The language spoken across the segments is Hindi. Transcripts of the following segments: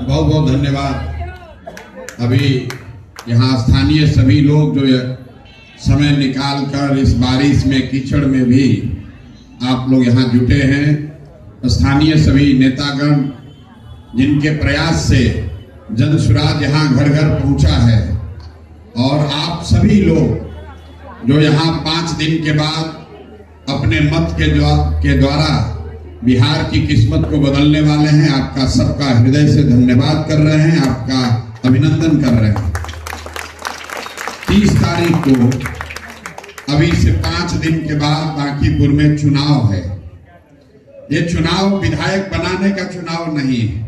बहुत बहुत धन्यवाद। अभी यहाँ स्थानीय सभी लोग जो समय निकालकर इस बारिश में कीचड़ में भी आप लोग यहाँ जुटे हैं। स्थानीय सभी नेतागण जिनके प्रयास से जन स्वराज यहाँ घर घर पहुँचा है, और आप सभी लोग जो यहाँ 5 दिन के बाद अपने मत के द्वारा बिहार की किस्मत को बदलने वाले हैं, आपका सबका हृदय से धन्यवाद कर रहे हैं, आपका अभिनंदन कर रहे हैं। 30 तारीख को अभी से 5 दिन के बाद बांकीपुर में चुनाव है। ये चुनाव विधायक बनाने का चुनाव नहीं है,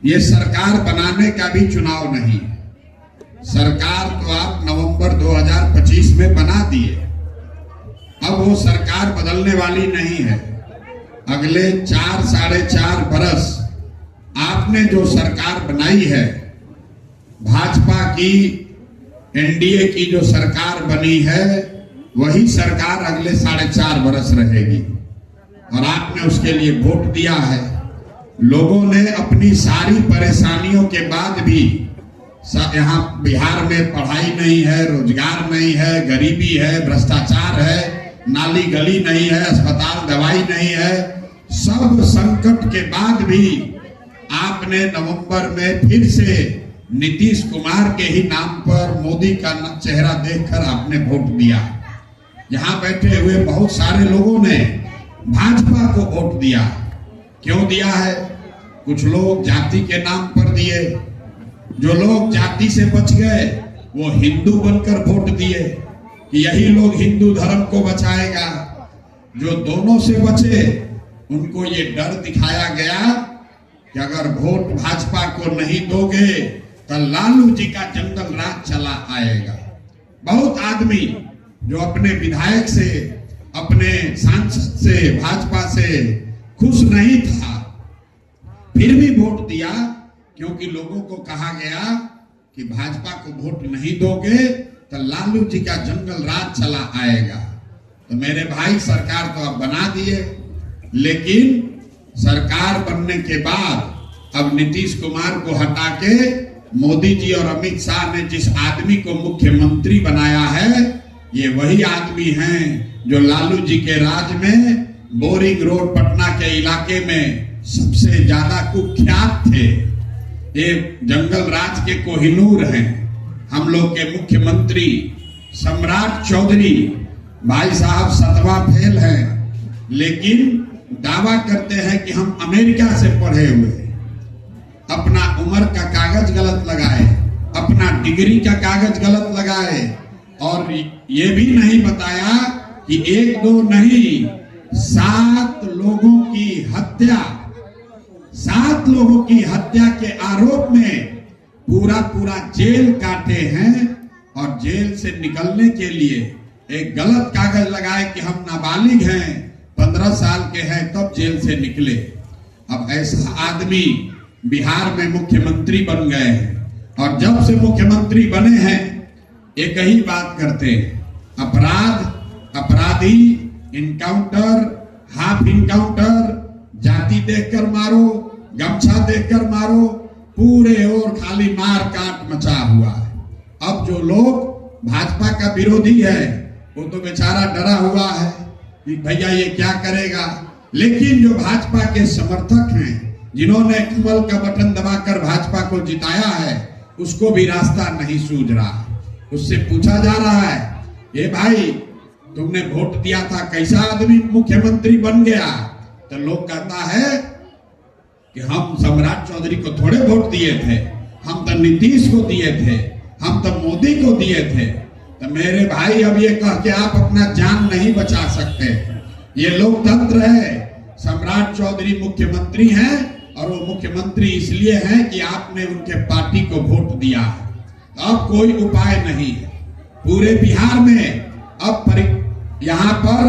ये सरकार बनाने का भी चुनाव नहीं है। सरकार तो आप नवंबर 2025 में बना दिए, अब वो सरकार बदलने वाली नहीं है। अगले 4 साढ़े 4 बरस आपने जो सरकार बनाई है, भाजपा की एनडीए की जो सरकार बनी है, वही सरकार अगले 4.5 बरस रहेगी, और आपने उसके लिए वोट दिया है। लोगों ने अपनी सारी परेशानियों के बाद भी, यहाँ बिहार में पढ़ाई नहीं है, रोजगार नहीं है, गरीबी है, भ्रष्टाचार है, नाली गली नहीं है, अस्पताल दवाई नहीं है, सब संकट के बाद भी आपने नवंबर में फिर से नीतीश कुमार के ही नाम पर मोदी का चेहरा देखकर आपने वोट दिया। यहाँ बैठे हुए बहुत सारे लोगों ने भाजपा को वोट दिया। क्यों दिया है? कुछ लोग जाति के नाम पर दिए, जो लोग जाति से बच गए वो हिंदू बनकर वोट दिए कि यही लोग हिंदू धर्म को बचाएगा। जो दोनों से बचे उनको ये डर दिखाया गया कि अगर वोट भाजपा को नहीं दोगे तो लालू जी का जंगल राज चला आएगा। बहुत आदमी जो अपने विधायक से, अपने सांसद से, भाजपा से खुश नहीं था, फिर भी वोट दिया, क्योंकि लोगों को कहा गया कि भाजपा को वोट नहीं दोगे तो लालू जी का जंगल राज चला आएगा। तो मेरे भाई, सरकार तो अब बना दिए, लेकिन सरकार बनने के बाद अब नीतीश कुमार को हटा के मोदी जी और अमित शाह ने जिस आदमी को मुख्यमंत्री बनाया है, ये वही आदमी हैं जो लालू जी के राज में बोरिंग रोड पटना के इलाके में सबसे ज्यादा कुख्यात थे। ये जंगल राज के कोहिनूर हैं। हम लोग के मुख्यमंत्री सम्राट चौधरी भाई साहब 7वां फेल हैं, लेकिन दावा करते हैं कि हम अमेरिका से पढ़े हुए। अपना उम्र का कागज गलत लगाए, अपना डिग्री का कागज गलत लगाए, और ये भी नहीं बताया कि 1-2 नहीं 7 लोगों की हत्या, 7 लोगों की हत्या के आरोप में पूरा जेल काटे हैं, और जेल से निकलने के लिए एक गलत कागज लगाए कि हम नाबालिग हैं, 15 साल के हैं, तब जेल से निकले। अब ऐसा आदमी बिहार में मुख्यमंत्री बन गए हैं, और जब से मुख्यमंत्री बने हैं एक ही बात करते हैं, अपराध, अपराधी, इनकाउंटर, हाफ इनकाउंटर, जाति देखकर मारो, गमछा देखकर मारो, पूरे और खाली मार काट मचा हुआ है। अब जो लोग भाजपा का विरोधी है वो तो बेचारा डरा हुआ है कि भैया ये क्या करेगा, लेकिन जो भाजपा के समर्थक हैं, जिन्होंने कमल का बटन दबाकर भाजपा को जिताया है, उसको भी रास्ता नहीं सूझ रहा। उससे पूछा जा रहा है, ये भाई तुमने वोट दिया था, कैसा आदमी मुख्यमंत्री बन गया? तो लोग कहता है कि हम सम्राट चौधरी को थोड़े वोट दिए थे, हम तो नीतीश को दिए थे, हम तो मोदी को दिए थे। तो मेरे भाई, अब ये कह के आप अपना जान नहीं बचा सकते। ये लोकतंत्र है। सम्राट चौधरी मुख्यमंत्री हैं, और वो मुख्यमंत्री इसलिए हैं कि आपने उनके पार्टी को वोट दिया है। अब कोई उपाय नहीं है पूरे बिहार में। अब यहाँ पर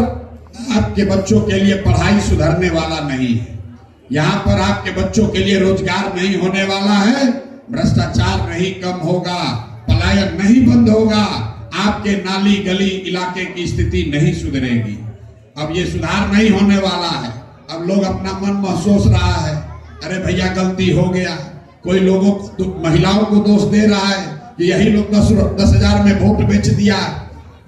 आपके बच्चों के लिए पढ़ाई सुधरने वाला नहीं है, यहाँ पर आपके बच्चों के लिए रोजगार नहीं होने वाला है, भ्रष्टाचार नहीं कम होगा, पलायन नहीं बंद होगा, आपके नाली गली इलाके की स्थिति नहीं सुधरेगी। अब ये सुधार नहीं होने वाला है। अब लोग अपना मन महसूस रहा है, अरे भैया गलती हो गया, कोई लोगों को, महिलाओं को दोष दे रहा है कि यही लोग 10,000 में वोट बेच दिया।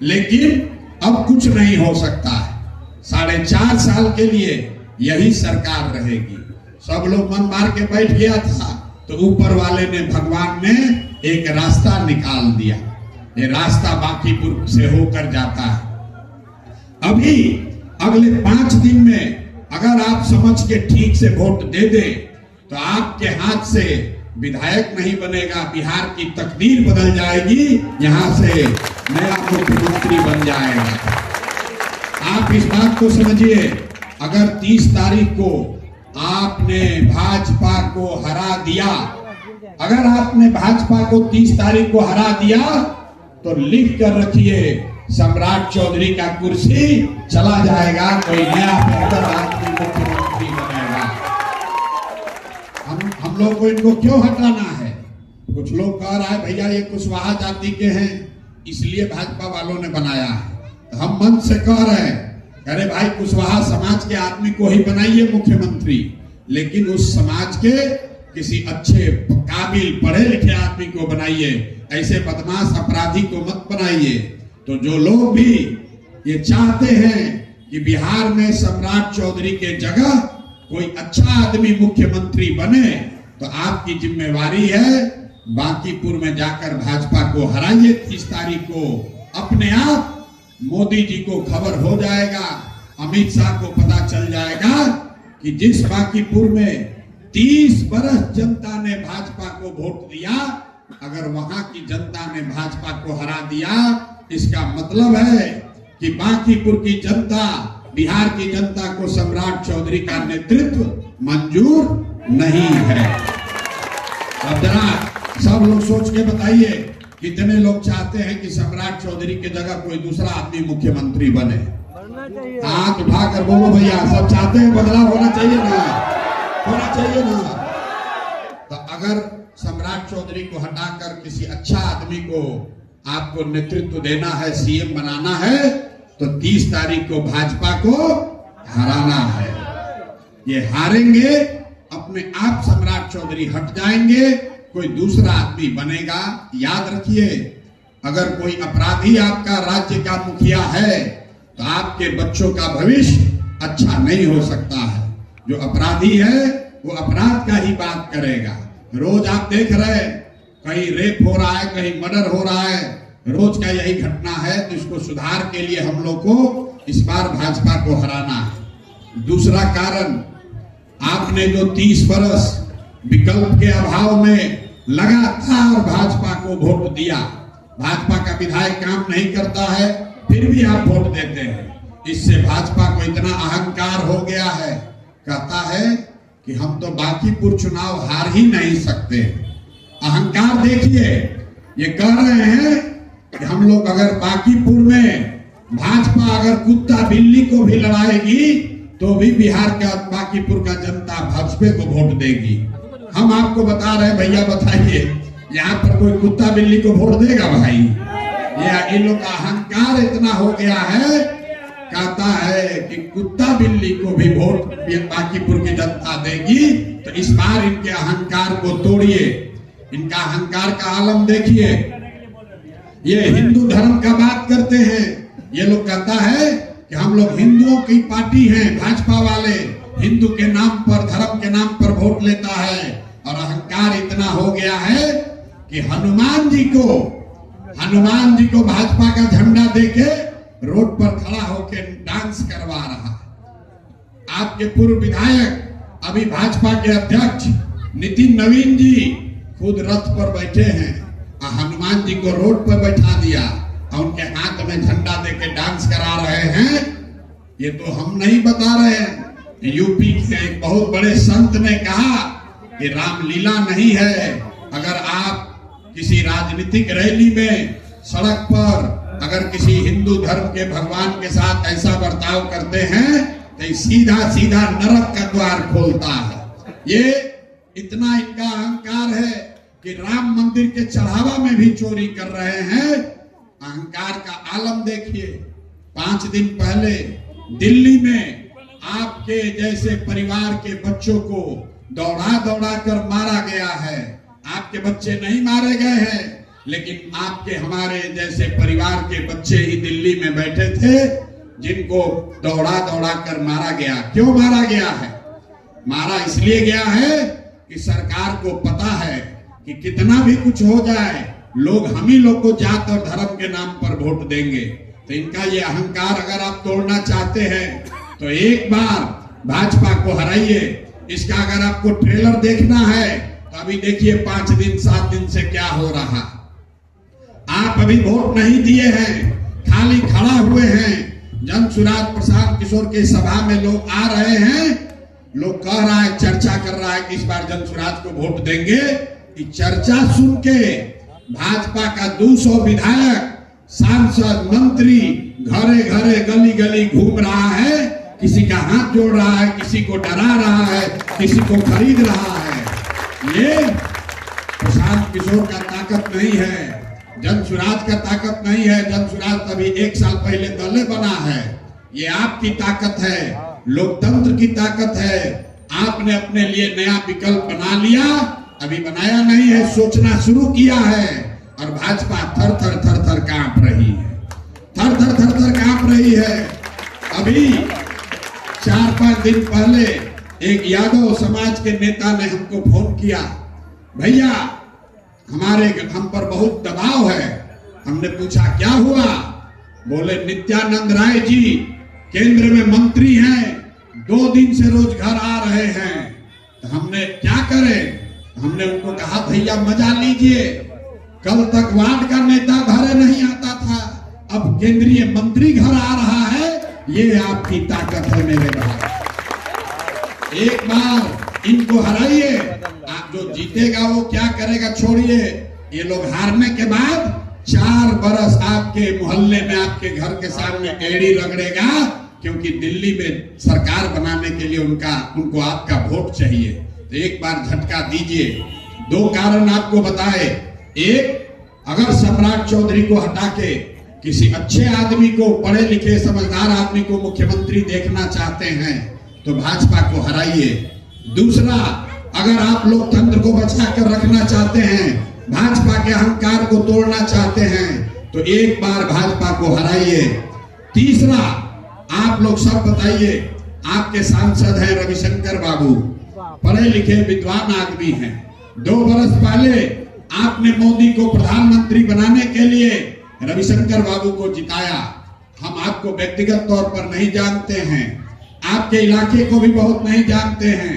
लेकिन अब कुछ नहीं हो सकता है। 4.5 साल के लिए यही सरकार रहेगी। सब लोग मन मार के बैठ गया था, तो ऊपर वाले ने, भगवान ने एक रास्ता निकाल दिया। ये रास्ता बांकीपुर से होकर जाता है। अभी अगले 5 दिन में अगर आप समझ के ठीक से वोट दे दे तो आपके हाथ से विधायक नहीं बनेगा, बिहार की तकदीर बदल जाएगी, यहां से नया मुख्यमंत्री बन जाएगा। आप इस बात को समझिए, अगर 30 तारीख को आपने भाजपा को हरा दिया, अगर आपने भाजपा को 30 तारीख को हरा दिया तो लिख कर रखिए, सम्राट चौधरी का कुर्सी चला जाएगा, कोई नया बेहतर आदमी मुख्यमंत्री बनेगा। हम लोग को इनको क्यों हटाना है? कुछ लोग कह रहा है भैया ये कुशवाहा जाति के हैं इसलिए भाजपा वालों ने बनाया है। तो हम मन से कह रहे हैं, अरे भाई कुशवाहा समाज के आदमी को ही बनाइए मुख्यमंत्री, लेकिन उस समाज के किसी अच्छे काबिल पढ़े लिखे आदमी को बनाइए, ऐसे बदमाश अपराधी को मत बनाइए। तो जो लोग भी ये चाहते हैं कि बिहार में सम्राट चौधरी के जगह कोई अच्छा आदमी मुख्यमंत्री बने, तो आपकी जिम्मेवारी है बांकीपुर में जाकर भाजपा को हराइए 30 तारीख को। अपने आप मोदी जी को खबर हो जाएगा, अमित शाह को पता चल जाएगा कि जिस बांकीपुर में 30 बरस जनता ने भाजपा को वोट दिया, अगर वहां की जनता ने भाजपा को हरा दिया, इसका मतलब है कि बांकीपुर की जनता, बिहार की जनता को सम्राट चौधरी का नेतृत्व मंजूर नहीं है। अब जरा सब लोग सोच के बताइए, कितने लोग चाहते हैं कि सम्राट चौधरी की जगह कोई दूसरा आदमी मुख्यमंत्री बने? हाथ उठाकर बोलो भैया, सब चाहते हैं, बदलाव होना चाहिए ना, होना चाहिए ना। तो अगर सम्राट चौधरी को हटाकर किसी अच्छा आदमी को आपको नेतृत्व देना है, सीएम बनाना है, तो 30 तारीख को भाजपा को हराना है। ये हारेंगे, अपने आप सम्राट चौधरी हट जाएंगे, कोई दूसरा आदमी बनेगा। याद रखिए, अगर कोई अपराधी आपका राज्य का मुखिया है तो आपके बच्चों का भविष्य अच्छा नहीं हो सकता है। जो अपराधी है वो अपराध का ही बात करेगा। रोज आप देख रहे हैं, कहीं रेप हो रहा है, कहीं मर्डर हो रहा है, रोज का यही घटना है। तो इसको सुधार के लिए हम लोग को इस बार भाजपा को हराना है। दूसरा कारण, आपने जो 30 बरस विकल्प के अभाव में लगातार भाजपा को वोट दिया, भाजपा का विधायक काम नहीं करता है फिर भी आप वोट देते हैं। इससे भाजपा को इतना अहंकार हो गया है, कहता है कि हम तो बांकीपुर चुनाव हार ही नहीं सकते। अहंकार देखिए, ये कह रहे हैं कि हम लोग अगर बांकीपुर में भाजपा अगर कुत्ता बिल्ली को भी लड़ाएगी तो भी बिहार का बांकीपुर का जनता भाजपा को वोट देगी। हम आपको बता रहे हैं भैया, बताइए यहाँ पर कोई कुत्ता बिल्ली को वोट देगा भाई? ये इन लोग का अहंकार इतना हो गया है, कहता है कि कुत्ता बिल्ली को भी वोट बांकीपुर की जनता देगी। तो इस बार इनके अहंकार को तोड़िए, इनका अहंकार का आलम देखिए। ये हिंदू धर्म का बात करते हैं, ये लोग कहता है कि हम लोग हिंदुओं की पार्टी हैं, भाजपा वाले हिंदू के नाम पर, धर्म के नाम पर वोट लेता है। और अहंकार इतना हो गया है कि हनुमान जी को भाजपा का झंडा देके रोड पर खड़ा होकर डांस करवा रहा है। आपके पूर्व विधायक, अभी भाजपा के अध्यक्ष नितिन नवीन जी खुद रथ पर बैठे हैं, हनुमान जी को रोड पर बैठा दिया और उनके हाथ में झंडा देके डांस करा रहे हैं। ये तो हम नहीं बता रहे हैं, यूपी के एक बहुत बड़े संत ने कहा कि रामलीला नहीं है। अगर आप किसी राजनीतिक रैली में, सड़क पर अगर किसी हिंदू धर्म के भगवान के साथ ऐसा बर्ताव करते हैं तो सीधा सीधा नरक का द्वार खोलता है। ये इतना इनका अहंकार है कि राम मंदिर के चढ़ावा में भी चोरी कर रहे हैं। अहंकार का आलम देखिए। 5 दिन पहले दिल्ली में आपके जैसे परिवार के बच्चों को दौड़ा दौड़ा कर मारा गया है। आपके बच्चे नहीं मारे गए हैं, लेकिन आपके हमारे जैसे परिवार के बच्चे ही दिल्ली में बैठे थे जिनको दौड़ा दौड़ा कर मारा गया। क्यों मारा गया है? मारा इसलिए गया है कि सरकार को पता है कि कितना भी कुछ हो जाए लोग हम ही लोग को जात और धर्म के नाम पर वोट देंगे। तो इनका ये अहंकार अगर आप तोड़ना चाहते हैं तो एक बार भाजपा को हराइए। इसका अगर आपको ट्रेलर देखना है तो अभी देखिए 5 दिन 7 दिन से क्या हो रहा। आप अभी वोट नहीं दिए हैं, खाली खड़ा हुए हैं। जन सुराज प्रशांत किशोर के सभा में लोग आ रहे हैं, लोग कह रहा है, चर्चा कर रहा है कि इस बार जन सुराज को वोट देंगे। कि चर्चा सुन के भाजपा का 200 विधायक, सांसद, मंत्री घरे घरे गली गली घूम रहा है, किसी का हाथ जोड़ रहा है, किसी को डरा रहा है, किसी को खरीद रहा है। ये प्रशांत किशोर का ताकत नहीं है, जन सुराज का ताकत नहीं है। जन सुराज अभी 1 साल पहले दल बना है। ये आपकी ताकत है, लोकतंत्र की ताकत है। आपने अपने लिए नया विकल्प बना लिया, अभी बनाया नहीं है, सोचना शुरू किया है। और भाजपा थर थर थर थर कांप रही है, थर थर थर थर कांप रही है। अभी 4-5 दिन पहले एक यादव समाज के नेता ने हमको फोन किया, भैया हम पर बहुत दबाव है। हमने पूछा क्या हुआ? बोले नित्यानंद राय जी केंद्र में मंत्री हैं, 2 दिन से रोज घर आ रहे हैं। तो हमने क्या करें? हमने उनको कहा भैया मजा लीजिए, कल तक वार्ड का नेता घरे नहीं आता था, अब केंद्रीय मंत्री घर आ रहा है। ये आपकी ताकत है मेरे भाई। एक बार इनको हराइए, आप जो जीतेगा वो क्या करेगा छोड़िए। ये लोग हारने के बाद 4 बरस आपके मोहल्ले में, आपके घर के सामने एड़ी रगड़ेगा, क्योंकि दिल्ली में सरकार बनाने के लिए उनको आपका वोट चाहिए। तो एक बार झटका दीजिए। 2 कारण आपको बताए। एक, अगर सम्राट चौधरी को हटा के किसी अच्छे आदमी को, पढ़े लिखे समझदार आदमी को मुख्यमंत्री देखना चाहते हैं तो भाजपा को हराइए। दूसरा, अगर आप लोकतंत्र को बचा कर रखना चाहते हैं, भाजपा के अहंकार को तोड़ना चाहते हैं तो एक बार भाजपा को हराइए। तीसरा, आप लोग सब बताइए, आपके सांसद हैं रविशंकर बाबू, पढ़े लिखे विद्वान आदमी हैं। 2 बरस पहले आपने मोदी को प्रधानमंत्री बनाने के लिए रविशंकर बाबू को जिताया। हम आपको व्यक्तिगत तौर पर नहीं जानते हैं, आपके इलाके को भी बहुत नहीं जानते हैं,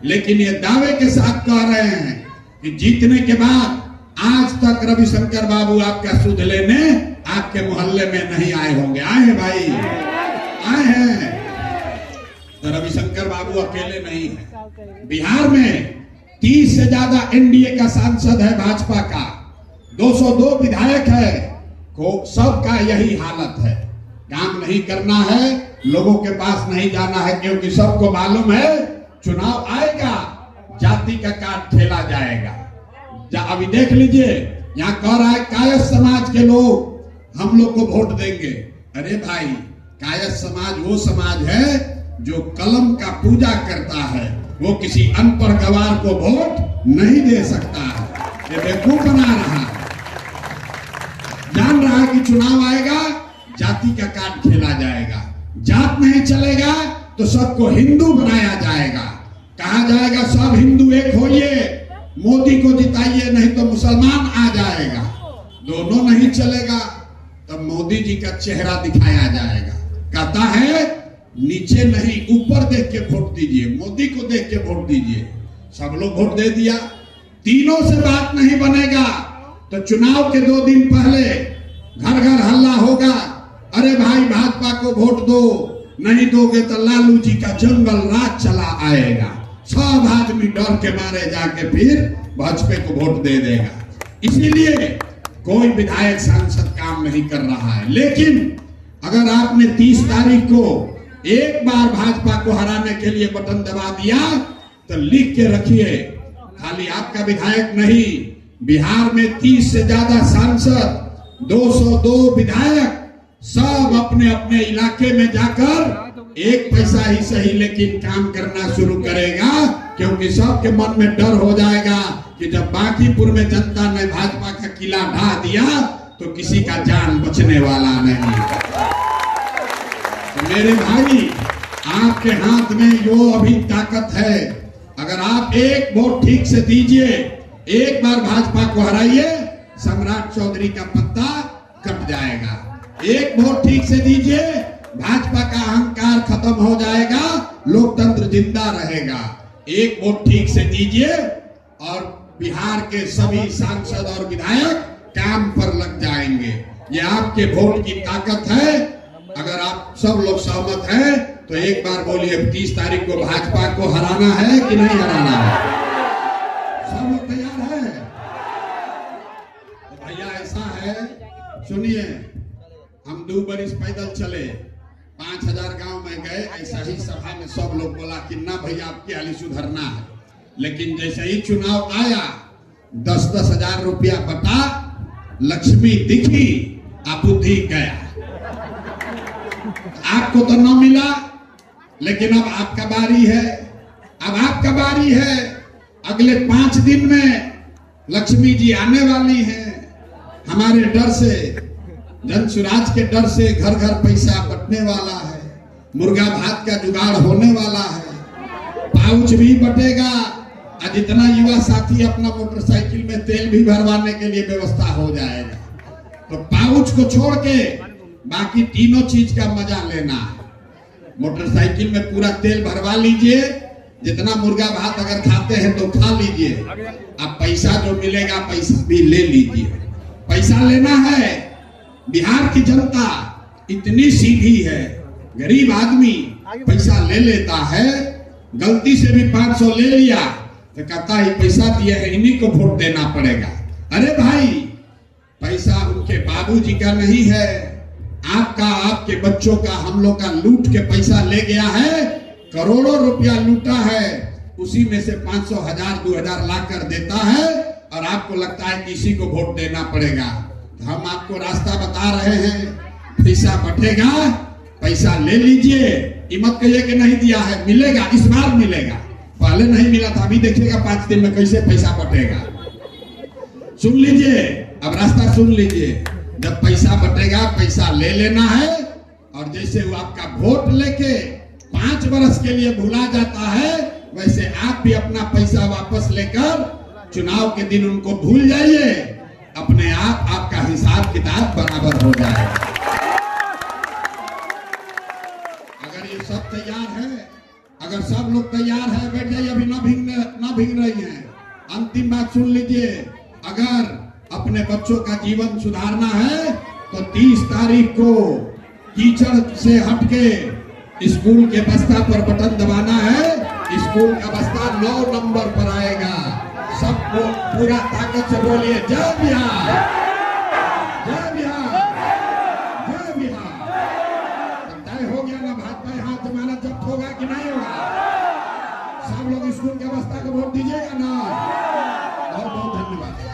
लेकिन ये दावे के साथ कह रहे हैं कि जीतने के बाद आज तक रविशंकर बाबू आपका सुध लेने आपके मोहल्ले में नहीं आए होंगे। आए हैं भाई, आए हैं। तो रविशंकर बाबू अकेले नहीं है। बिहार में 30 से ज्यादा एनडीए का सांसद है भाजपा का, 202 विधायक है। सबका यही हालत है, काम नहीं करना है, लोगों के पास नहीं जाना है, क्योंकि सबको मालूम है चुनाव आएगा, जाति का कार्ड खेला जाएगा। अभी देख लीजिए, यहाँ कह रहा है कायस्थ समाज के लोग हम लोग को वोट देंगे। अरे भाई, कायस्थ समाज वो समाज है जो कलम का पूजा करता है, वो किसी अनपढ़ गवार को वोट नहीं दे सकता है। ये बेवकूफ बना रहा है, जान रहा है कि चुनाव आएगा, जाति का कार्ड खेला जाएगा, जात नहीं चलेगा तो सबको हिंदू बनाया जाएगा, कहा जाएगा सब हिंदू एक होइए, मोदी को जिताइए नहीं तो मुसलमान आ जाएगा। दोनों नहीं चलेगा, तब मोदी जी का चेहरा दिखाया जाएगा। कहता है नीचे नहीं ऊपर देख के वोट दीजिए, मोदी को देख के वोट दीजिए। सब लोग वोट दे दिया, तीनों से बात नहीं बनेगा तो चुनाव के 2 दिन पहले घर घर हल्ला होगा, अरे भाई भाजपा को वोट दो, नहीं दोगे तो लालू जी का जंगल राज चला आएगा। सब आदमी डर के मारे जाके फिर भाजपा को वोट दे देगा। इसीलिए कोई विधायक सांसद काम नहीं कर रहा है। लेकिन अगर आपने 30 तारीख को एक बार भाजपा को हराने के लिए बटन दबा दिया तो लिख के रखिए, खाली आपका विधायक नहीं, बिहार में 30 से ज्यादा सांसद, 202 विधायक, सब अपने अपने इलाके में जाकर 1 पैसा ही सही लेकिन काम करना शुरू करेगा क्योंकि सबके मन में डर हो जाएगा कि जब बांकीपुर में जनता ने भाजपा का किला ढा दिया तो किसी का जान बचने वाला नहीं। तो मेरे भाई, आपके हाथ में जो अभी ताकत है, अगर आप एक वोट ठीक से दीजिए, एक बार भाजपा को हराइए, सम्राट चौधरी का पत्ता कट जाएगा। एक वोट ठीक से दीजिए, भाजपा का अहंकार खत्म हो जाएगा, लोकतंत्र जिंदा रहेगा। एक वोट ठीक से दीजिए और बिहार के सभी सांसद और विधायक काम पर लग जाएंगे। ये आपके वोट की ताकत है। अगर आप सब लोग सहमत हैं तो एक बार बोलिए, 30 तारीख को भाजपा को हराना है कि नहीं हराना है? सब लोग तैयार है? तो भैया ऐसा है, सुनिए, हम 2 बरिस पैदल चले, 5000 गांव में गए। ऐसा ही सभा में सब लोग बोला कि ना भैया आपकी हाली सुधरना है। लेकिन जैसे ही चुनाव आया, 10-10 हजार रुपया बटा, लक्ष्मी दिखी, आप बुद्धि गया। आपको तो न मिला, लेकिन अब आपका बारी है। अब आपका बारी है। अगले 5 दिन में लक्ष्मी जी आने वाली हैं। हमारे डर से, जन सुराज के डर से घर घर पैसा बटने वाला है, मुर्गा भात का जुगाड़ होने वाला है, पाउच भी बटेगा, और जितना युवा साथी अपना मोटरसाइकिल में तेल भी भरवाने के लिए व्यवस्था हो जाएगा। तो पाउच को छोड़ के बाकी तीनों चीज का मजा लेना है। मोटरसाइकिल में पूरा तेल भरवा लीजिए, जितना मुर्गा भात अगर खाते हैं तो खा लीजिए। अब पैसा जो मिलेगा, पैसा भी ले लीजिए। पैसा लेना है। बिहार की जनता इतनी सीधी है, गरीब आदमी पैसा ले लेता है, गलती से भी 500 ले लिया तो कहता है पैसा दिया है, इन्हीं को वोट देना पड़ेगा। अरे भाई, पैसा उनके बाबूजी का नहीं है, आपका, आपके बच्चों का, हम लोग का लूट के पैसा ले गया है। करोड़ों रुपया लूटा है, उसी में से 500, 1000, 2000 ला कर देता है, और आपको लगता है कि इसी को वोट देना पड़ेगा। हम आपको रास्ता बता रहे हैं, पैसा बटेगा, पैसा ले लीजिए। मत कहिए कि नहीं दिया है, मिलेगा, इस बार मिलेगा। पहले नहीं मिला था, अभी देखिएगा 5 दिन में कैसे पैसा बटेगा। सुन लीजिए, अब रास्ता सुन लीजिए। जब पैसा बटेगा, पैसा ले लेना है, और जैसे वो आपका वोट लेके 5 वर्ष के लिए भुला जाता है, वैसे आप भी अपना पैसा वापस लेकर चुनाव के दिन उनको भूल जाइए। अपने आप आपका हिसाब किताब बराबर हो जाएगा। अगर ये सब तैयार है, अगर सब लोग तैयार है, बैठ जाइए, अभी ना भीग रही हैं। अंतिम बात सुन लीजिए, अगर अपने बच्चों का जीवन सुधारना है तो 30 तारीख को कीचड़ से हटके स्कूल के बस्ता पर बटन दबाना है। स्कूल का बस्ता 9 नंबर पर आएगा। सबको पूरा ताकत से बोलिए, जय बिहार, जय बिहार, जय बिहार। तय हो गया ना भाजपा यहाँ जमानत जब्त होगा कि नहीं होगा? सब लोग स्कूल के बस्ता को वोट दीजिएगा ना। बहुत बहुत धन्यवाद।